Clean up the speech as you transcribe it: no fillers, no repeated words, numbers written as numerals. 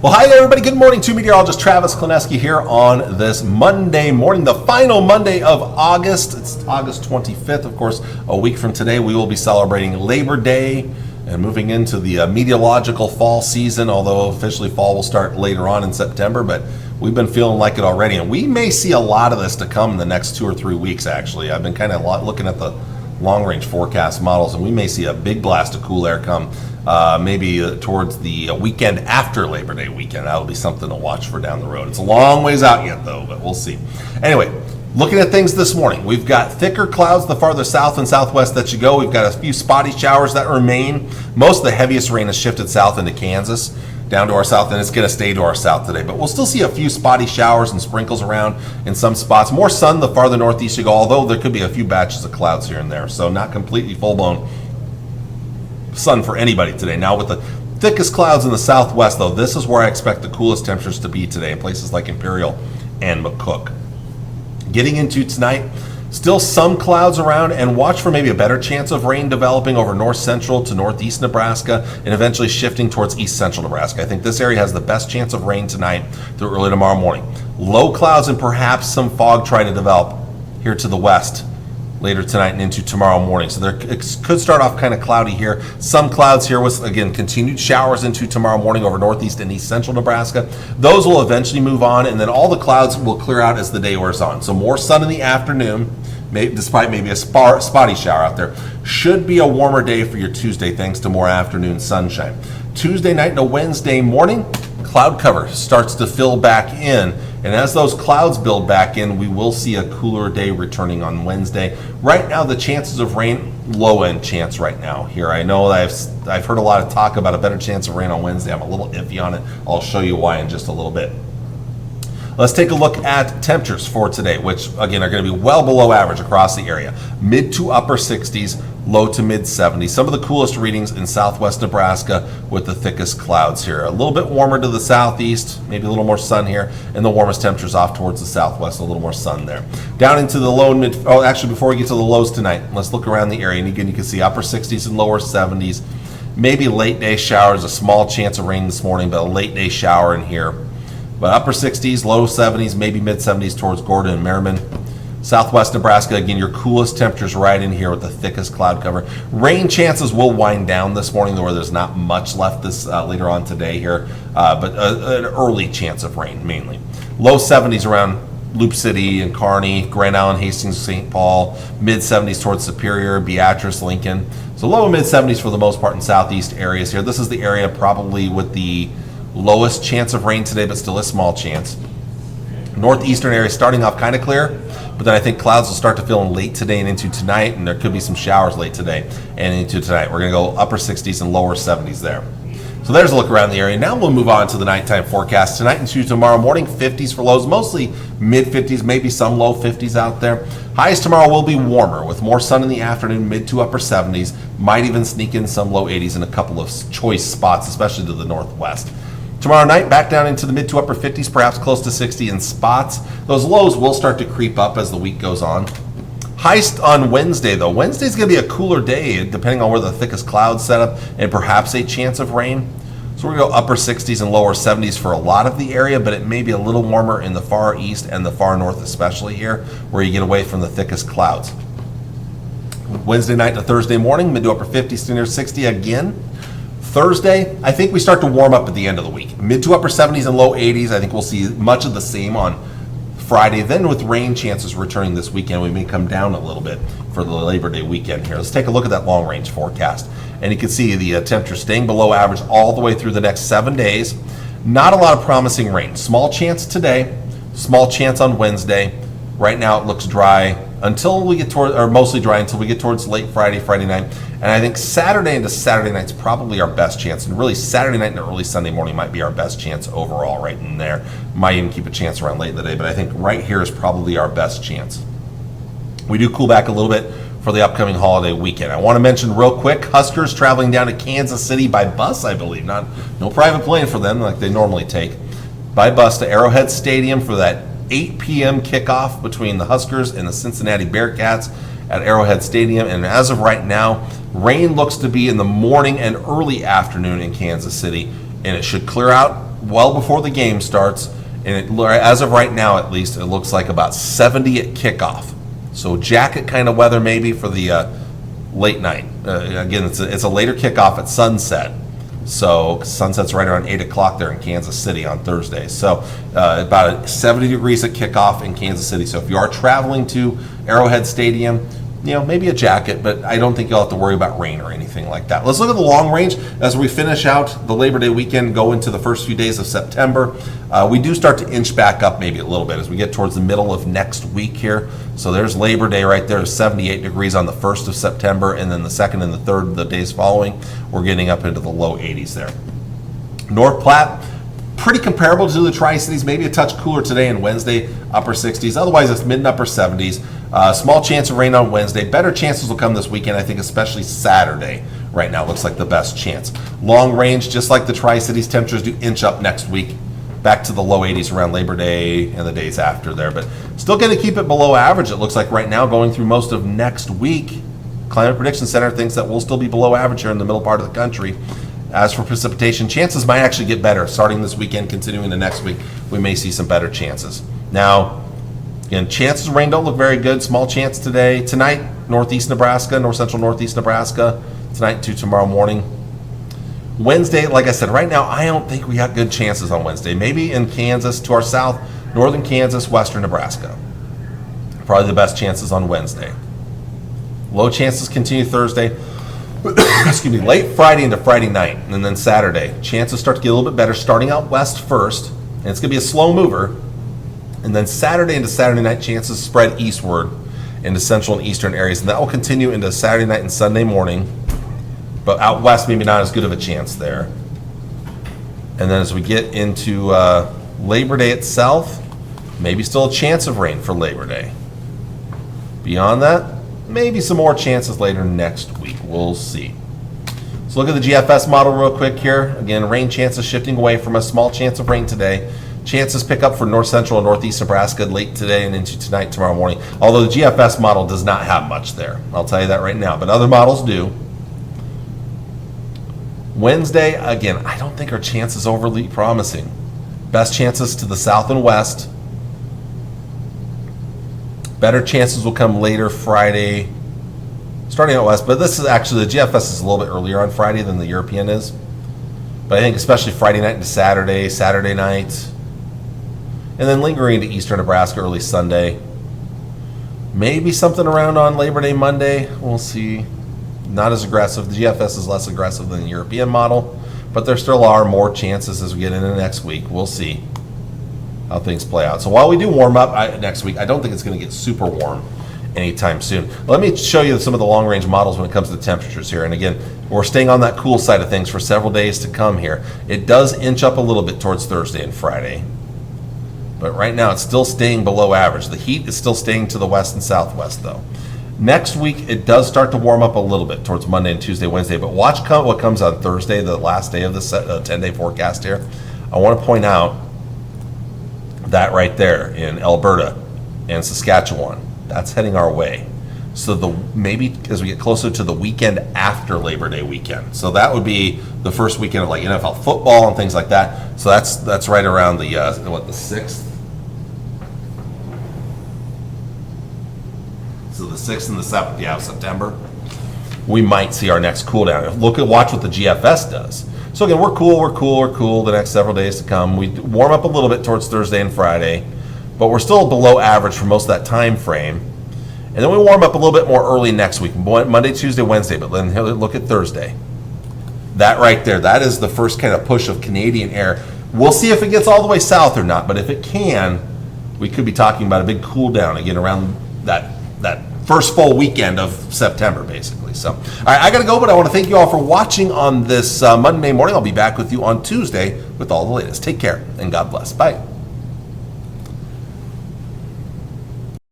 Well, hi there, everybody. Good morning to meteorologist Travis Kleneski here on this Monday morning, the final Monday of August. It's August 25th, of course. A week from today, we will be celebrating Labor Day and moving into the meteorological fall season, although officially fall will start later on in September, but we've been feeling like it already, and we may see a lot of this to come in the next 2 or 3 weeks, actually. I've been kind of looking at the long-range forecast models, and we may see a big blast of cool air come maybe towards the weekend after Labor Day weekend. That'll be something to watch for down the road. It's a long ways out yet, though, but we'll see. Anyway, looking at things this morning, we've got thicker clouds the farther south and southwest that you go. We've got a few spotty showers that remain. Most of the heaviest rain has shifted south into Kansas, down to our south, and it's going to stay to our south today. But we'll still see a few spotty showers and sprinkles around in some spots. More sun the farther northeast you go, although there could be a few batches of clouds here and there. So not completely full-blown sun for anybody today. Now with the thickest clouds in the southwest, though, this is where I expect the coolest temperatures to be today in places like Imperial and McCook. Getting into tonight, still some clouds around, and watch for maybe a better chance of rain developing over north central to northeast Nebraska and eventually shifting towards east central Nebraska. I think this area has the best chance of rain tonight through early tomorrow morning. Low clouds and perhaps some fog trying to develop here to the west later tonight and into tomorrow morning. So it could start off kind of cloudy here. Some clouds here with, again, continued showers into tomorrow morning over northeast and east central Nebraska. Those will eventually move on, and then all the clouds will clear out as the day wears on. So more sun in the afternoon, despite maybe a spotty shower out there. Should be a warmer day for your Tuesday thanks to more afternoon sunshine. Tuesday night into Wednesday morning, cloud cover starts to fill back in. And as those clouds build back in, we will see a cooler day returning on Wednesday. Right now, the chances of rain, low-end chance right now here. I know I've heard a lot of talk about a better chance of rain on Wednesday. I'm a little iffy on it. I'll show you why in just a little bit. Let's take a look at temperatures for today, which, again, are going to be well below average across the area. Mid to upper 60s, low to mid 70s. Some of the coolest readings in southwest Nebraska with the thickest clouds here. A little bit warmer to the southeast, maybe a little more sun here, and the warmest temperatures off towards the southwest, a little more sun there. Down into the low and mid, actually before we get to the lows tonight, let's look around the area, and again, you can see upper 60s and lower 70s. Maybe late day showers, a small chance of rain this morning, but a late day shower in here. But upper 60s, low 70s, maybe mid 70s towards Gordon and Merriman. Southwest Nebraska, again, your coolest temperatures right in here with the thickest cloud cover. Rain chances will wind down this morning, where there's not much left this later on today here, but an early chance of rain mainly. Low 70s around Loop City and Kearney, Grand Island, Hastings, St. Paul. Mid 70s towards Superior, Beatrice, Lincoln. So low and mid 70s for the most part in southeast areas here. This is the area probably with the lowest chance of rain today, but still a small chance. Northeastern area starting off kind of clear, but then I think clouds will start to fill in late today and into tonight, and there could be some showers late today and into tonight. We're going to go upper 60s and lower 70s there. So there's a look around the area. Now we'll move on to the nighttime forecast. Tonight and tomorrow morning, 50s for lows, mostly mid 50s, maybe some low 50s out there. Highs tomorrow will be warmer with more sun in the afternoon, mid to upper 70s. Might even sneak in some low 80s in a couple of choice spots, especially to the northwest. Tomorrow night, back down into the mid to upper 50s, perhaps close to 60 in spots. Those lows will start to creep up as the week goes on. Highest on Wednesday, though. Wednesday's going to be a cooler day, depending on where the thickest clouds set up, and perhaps a chance of rain. So we're going to go upper 60s and lower 70s for a lot of the area, but it may be a little warmer in the far east and the far north, especially here, where you get away from the thickest clouds. Wednesday night to Thursday morning, mid to upper 50s to near 60 again. Thursday, I think we start to warm up at the end of the week. Mid to upper 70s and low 80s. I think we'll see much of the same on Friday. Then with rain chances returning this weekend, we may come down a little bit for the Labor Day weekend here. Let's take a look at that long range forecast. And you can see the temperature staying below average all the way through the next 7 days. Not a lot of promising rain. Small chance today, small chance on Wednesday. Right now it looks dry until we get toward, or mostly dry until we get towards late Friday night. And I think Saturday into Saturday night's probably our best chance. And really Saturday night and early Sunday morning might be our best chance overall right in there. Might even keep a chance around late in the day, but I think right here is probably our best chance. We do cool back a little bit for the upcoming holiday weekend. I want to mention real quick, Huskers traveling down to Kansas City by bus, I believe. No private plane for them like they normally take. By bus to Arrowhead Stadium for that 8 p.m. kickoff between the Huskers and the Cincinnati Bearcats at Arrowhead Stadium. And as of right now, rain looks to be in the morning and early afternoon in Kansas City, and it should clear out well before the game starts. And as of right now, at least, it looks like about 70 at kickoff. So jacket kind of weather maybe for the late night. Again, it's a later kickoff at sunset. So sunset's right around 8 o'clock there in Kansas City on Thursday. So about 70 degrees at kickoff in Kansas City. So if you are traveling to Arrowhead Stadium, maybe a jacket, but I don't think you'll have to worry about rain or anything like that. Let's look at the long range as we finish out the Labor Day weekend, go into the first few days of September. We do start to inch back up maybe a little bit as we get towards the middle of next week here. So there's Labor Day right there, 78 degrees on the 1st of September, and then the 2nd and the 3rd, the days following, we're getting up into the low 80s there. North Platte, pretty comparable to the Tri-Cities, maybe a touch cooler today and Wednesday, upper 60s. Otherwise, it's mid and upper 70s. Small chance of rain on Wednesday. Better chances will come this weekend, I think, especially Saturday. Right now, looks like the best chance. Long range, just like the Tri-Cities, temperatures do inch up next week, back to the low 80s around Labor Day and the days after there. But still going to keep it below average, it looks like right now, going through most of next week. Climate Prediction Center thinks that we'll still be below average here in the middle part of the country. As for precipitation, chances might actually get better. Starting this weekend, continuing to next week, we may see some better chances. Now, again, chances of rain don't look very good. Small chance today. Tonight, northeast Nebraska, north central northeast Nebraska. Tonight to tomorrow morning. Wednesday, like I said, right now, I don't think we have good chances on Wednesday. Maybe in Kansas, to our south, northern Kansas, western Nebraska. Probably the best chances on Wednesday. Low chances continue Thursday. Excuse me, late Friday into Friday night, and then Saturday. Chances start to get a little bit better, starting out west first, and it's going to be a slow mover. And then Saturday into Saturday night, chances spread eastward into central and eastern areas, and that will continue into Saturday night and Sunday morning. But out west, maybe not as good of a chance there. And then as we get into Labor Day itself, maybe still a chance of rain for Labor Day. Beyond that, maybe some more chances later next week. We'll see. Let's look at the GFS model real quick here. Again, rain chances shifting away from a small chance of rain today. Chances pick up for north central and northeast Nebraska late today and into tonight, tomorrow morning. Although the GFS model does not have much there. I'll tell you that right now. But other models do. Wednesday, again, I don't think our chances overly promising. Best chances to the south and west. Better chances will come later Friday, starting out west. But this is actually, the GFS is a little bit earlier on Friday than the European is. But I think especially Friday night into Saturday, Saturday night, and then lingering into eastern Nebraska early Sunday. Maybe something around on Labor Day Monday. We'll see. Not as aggressive. The GFS is less aggressive than the European model, but there still are more chances as we get into next week. We'll see how things play out. So while we do warm up next week, I don't think it's going to get super warm anytime soon. Let me show you some of the long-range models when it comes to the temperatures here. And again, we're staying on that cool side of things for several days to come here. It does inch up a little bit towards Thursday and Friday, but right now it's still staying below average. The heat is still staying to the west and southwest, though. Next week, it does start to warm up a little bit towards Monday and Tuesday, Wednesday, but watch what comes on Thursday, the last day of the 10-day forecast here. I want to point out that right there in Alberta and Saskatchewan, that's heading our way. So maybe as we get closer to the weekend after Labor Day weekend. So that would be the first weekend of like NFL football and things like that. So that's right around the 6th. So the 6th and the 7th, of September, we might see our next cool down. Watch what the GFS does. So again, we're cool the next several days to come. We warm up a little bit towards Thursday and Friday, but we're still below average for most of that time frame. And then we warm up a little bit more early next week, Monday, Tuesday, Wednesday, but then look at Thursday. That right there, that is the first kind of push of Canadian air. We'll see if it gets all the way south or not, but if it can, we could be talking about a big cool down again around that first full weekend of September, basically. So, all right, I got to go, but I want to thank you all for watching on this Monday morning. I'll be back with you on Tuesday with all the latest. Take care, and God bless. Bye.